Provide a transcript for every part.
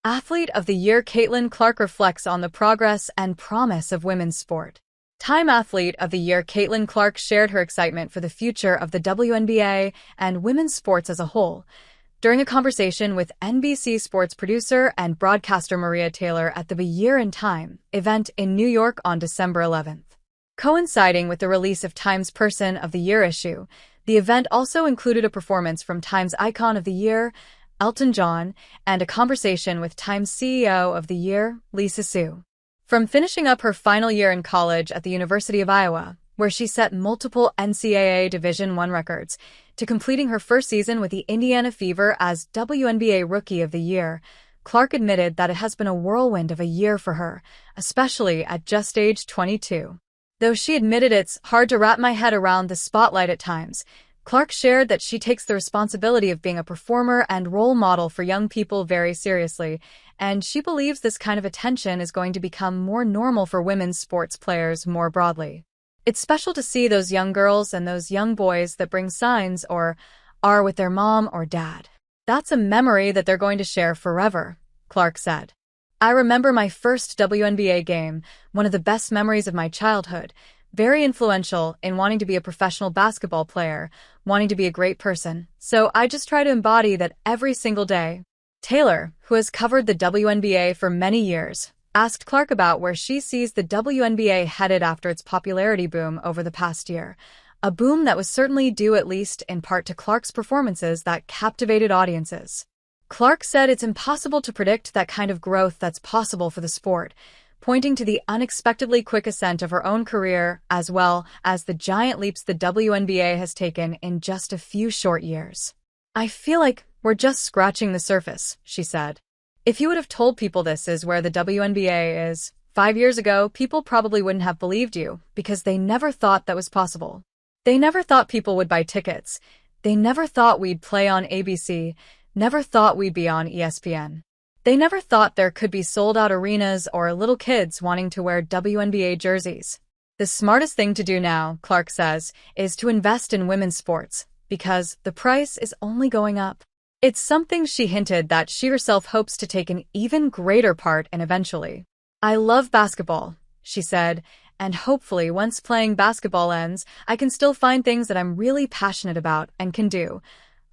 Athlete of the Year Caitlin Clark reflects on the progress and promise of women's sport. Time Athlete of the Year Caitlin Clark shared her excitement for the future of the WNBA and women's sports as a whole during a conversation with NBC Sports producer and broadcaster Maria Taylor at the Year in Time event in New York on December 11th. Coinciding with the release of Time's Person of the Year issue, the event also included a performance from Time's Icon of the Year, Elton John, and a conversation with Time's CEO of the Year, Lisa Su. From finishing up her final year in college at the University of Iowa, where she set multiple NCAA Division I records, to completing her first season with the Indiana Fever as WNBA Rookie of the Year, Clark admitted that it has been a whirlwind of a year for her, especially at just age 22. Though she admitted it's hard to wrap my head around the spotlight at times, Clark shared that she takes the responsibility of being a performer and role model for young people very seriously, and she believes this kind of attention is going to become more normal for women's sports players more broadly. It's special to see those young girls and those young boys that bring signs or are with their mom or dad. That's a memory that they're going to share forever, Clark said. I remember my first WNBA game, one of the best memories of my childhood, very influential in wanting to be a professional basketball player, wanting to be a great person, so I just try to embody that every single day. Taylor, who has covered the WNBA for many years, asked Clark about where she sees the WNBA headed after its popularity boom over the past year, a boom that was certainly due at least in part to Clark's performances that captivated audiences. Clark said it's impossible to predict that kind of growth that's possible for the sport, pointing to the unexpectedly quick ascent of her own career as well as the giant leaps the WNBA has taken in just a few short years. I feel like we're just scratching the surface, she said. If you would have told people this is where the WNBA is 5 years ago, people probably wouldn't have believed you because they never thought that was possible. They never thought people would buy tickets. They never thought we'd play on ABC, never thought we'd be on ESPN. They never thought there could be sold-out arenas or little kids wanting to wear WNBA jerseys. The smartest thing to do now, Clark says, is to invest in women's sports, because the price is only going up. It's something she hinted that she herself hopes to take an even greater part in eventually. I love basketball, she said, and hopefully once playing basketball ends, I can still find things that I'm really passionate about and can do.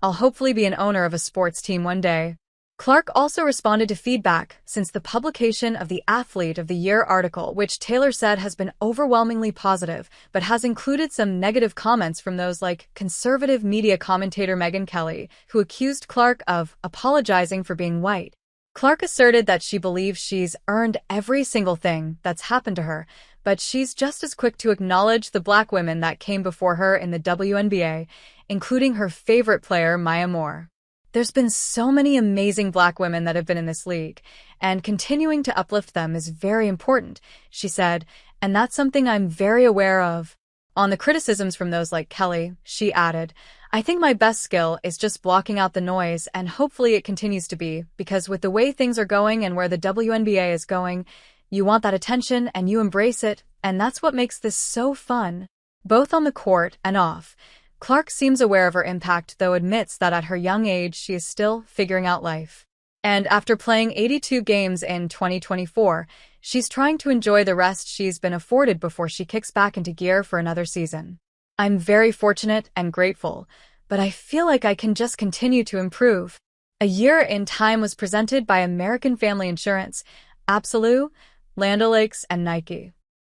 I'll hopefully be an owner of a sports team one day. Clark also responded to feedback since the publication of the Athlete of the Year article, which Taylor said has been overwhelmingly positive, but has included some negative comments from those like conservative media commentator Megyn Kelly, who accused Clark of apologizing for being white. Clark asserted that she believes she's earned every single thing that's happened to her, but she's just as quick to acknowledge the black women that came before her in the WNBA, including her favorite player, Maya Moore. There's been so many amazing black women that have been in this league, and continuing to uplift them is very important, she said, and that's something I'm very aware of. On the criticisms from those like Kelly, she added, I think my best skill is just blocking out the noise, and hopefully it continues to be, because with the way things are going and where the WNBA is going, you want that attention and you embrace it, and that's what makes this so fun. Both on the court and off, Clark seems aware of her impact, though admits that at her young age she is still figuring out life. And after playing 82 games in 2024, she's trying to enjoy the rest she's been afforded before she kicks back into gear for another season. I'm very fortunate and grateful, but I feel like I can just continue to improve. A Year in Time was presented by American Family Insurance, Absolute, Land O'Lakes, and Nike.